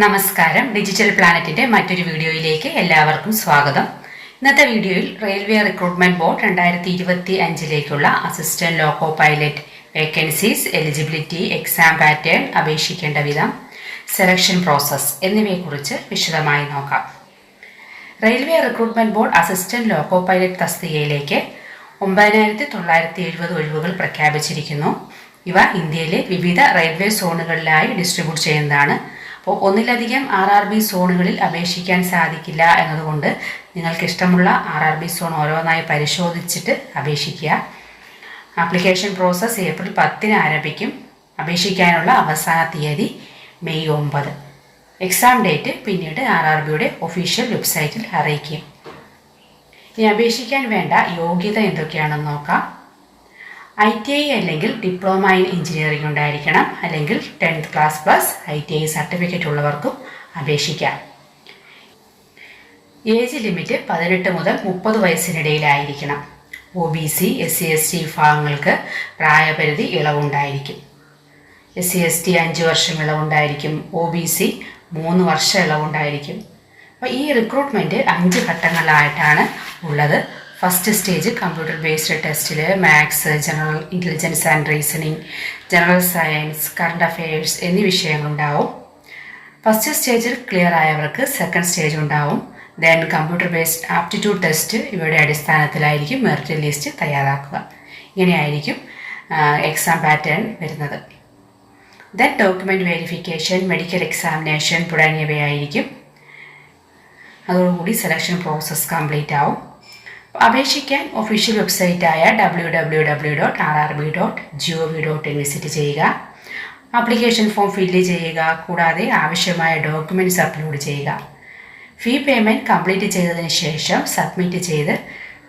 നമസ്കാരം. ഡിജിറ്റൽ പ്ലാനറ്റിന്റെ മറ്റൊരു വീഡിയോയിലേക്ക് എല്ലാവർക്കും സ്വാഗതം. ഇന്നത്തെ വീഡിയോയിൽ railway recruitment board 2025 assistant loco pilot vacancies, eligibility, exam pattern, അപേക്ഷിക്കേണ്ട വിധം, സെലക്ഷൻ പ്രോസസ് എന്നിവയെക്കുറിച്ച് വിശദമായി നോക്കാം. Railway recruitment board assistant loco pilot തസ്തികയിലേക്ക് 9970 ഒഴിവുകൾ പ്രഖ്യാപിച്ചിരിക്കുന്നു. ഇവ ഇന്ത്യയിലെ വിവിധ റെയിൽവേ സോണുകളിലായി ഡിസ്ട്രിബ്യൂട്ട് ചെയ്യുന്നതാണ്. അപ്പോൾ ഒന്നിലധികം RRB സോണുകളിൽ അപേക്ഷിക്കാൻ സാധിക്കില്ല എന്നതുകൊണ്ട് നിങ്ങൾക്ക് ഇഷ്ടമുള്ള RRB സോൺ ഓരോന്നായി പരിശോധിച്ചിട്ട് അപേക്ഷിക്കുക. ആപ്ലിക്കേഷൻ പ്രോസസ്സ് ഏപ്രിൽ 10 ആരംഭിക്കും. അപേക്ഷിക്കാനുള്ള അവസാന തീയതി മെയ് 9. എക്സാം ഡേറ്റ് പിന്നീട് RRBയുടെ ഒഫീഷ്യൽ വെബ്സൈറ്റിൽ അറിയിക്കും. ഇനി അപേക്ഷിക്കാൻ വേണ്ട യോഗ്യത എന്തൊക്കെയാണെന്ന് നോക്കാം. ITI അല്ലെങ്കിൽ ഡിപ്ലോമ ഇൻ എഞ്ചിനീയറിംഗ് ഉണ്ടായിരിക്കണം, അല്ലെങ്കിൽ 10th class plus ITI certificate ഉള്ളവർക്കും അപേക്ഷിക്കാം. ഏജ് ലിമിറ്റ് 18 മുതൽ 30 വയസ്സിനിടയിലായിരിക്കണം. OBC, SC/ST വിഭാഗങ്ങൾക്ക് പ്രായപരിധി ഇളവുണ്ടായിരിക്കും. SC/ST 5 വർഷം ഇളവുണ്ടായിരിക്കും. OBC 3 വർഷം ഇളവുണ്ടായിരിക്കും. അപ്പോൾ ഈ റിക്രൂട്ട്മെൻറ്റ് 5 ഘട്ടങ്ങളിലായിട്ടാണ് ഉള്ളത്. ഫസ്റ്റ് സ്റ്റേജ് കമ്പ്യൂട്ടർ ബേസ്ഡ് ടെസ്റ്റിൽ maths, general intelligence and reasoning, general science, current affairs എന്നീ വിഷയങ്ങളുണ്ടാവും. ഫസ്റ്റ് സ്റ്റേജിൽ ക്ലിയർ ആയവർക്ക് സെക്കൻഡ് സ്റ്റേജ് ഉണ്ടാവും. Then computer based aptitude test ഇവയുടെ അടിസ്ഥാനത്തിലായിരിക്കും മെറിറ്റ് ലിസ്റ്റ് തയ്യാറാക്കുക. ഇങ്ങനെയായിരിക്കും എക്സാം പാറ്റേൺ വരുന്നത്. Then document verification, medical examination തുടങ്ങിയവയായിരിക്കും. അതോടുകൂടി സെലക്ഷൻ പ്രോസസ്സ് കംപ്ലീറ്റ് ആവും. അപേക്ഷിക്കാൻ ഒഫീഷ്യൽ വെബ്സൈറ്റായ www.rrb.gov.in വിസിറ്റ് ചെയ്യുക. ആപ്ലിക്കേഷൻ ഫോം ഫില്ല് ചെയ്യുക. കൂടാതെ ആവശ്യമായ ഡോക്യുമെൻറ്റ്സ് അപ്ലോഡ് ചെയ്യുക. ഫീ പേയ്മെൻറ്റ് കംപ്ലീറ്റ് ചെയ്തതിന് ശേഷം സബ്മിറ്റ് ചെയ്ത്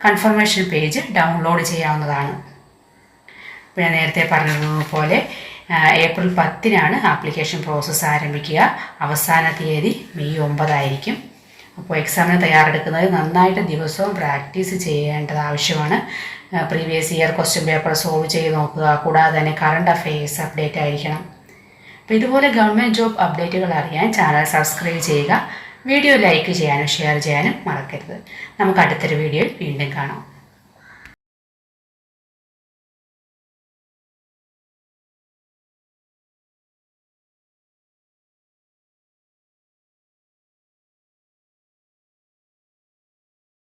കൺഫർമേഷൻ പേജ് ഡൗൺലോഡ് ചെയ്യാവുന്നതാണ്. പിന്നെ നേരത്തെ പറഞ്ഞതുപോലെ ഏപ്രിൽ 10 ആപ്ലിക്കേഷൻ പ്രോസസ്സ് ആരംഭിക്കുക. അവസാന തീയതി മെയ് 9 ആയിരിക്കും. അപ്പോൾ എക്സാമിന് തയ്യാറെടുക്കുന്നത് നന്നായിട്ട് ദിവസവും പ്രാക്ടീസ് ചെയ്യേണ്ടത് ആവശ്യമാണ്. Previous year question paper solve ചെയ്ത് നോക്കുക. കൂടാതെ തന്നെ കറണ്ട് അഫെയേഴ്സ് അപ്ഡേറ്റ് ആയിരിക്കണം. അപ്പോൾ ഇതുപോലെ ഗവൺമെൻറ് ജോബ് അപ്ഡേറ്റുകൾ അറിയാൻ ചാനൽ സബ്സ്ക്രൈബ് ചെയ്യുക. വീഡിയോ ലൈക്ക് ചെയ്യാനും ഷെയർ ചെയ്യാനും മറക്കരുത്. നമുക്ക് അടുത്തൊരു വീഡിയോയിൽ വീണ്ടും കാണാം.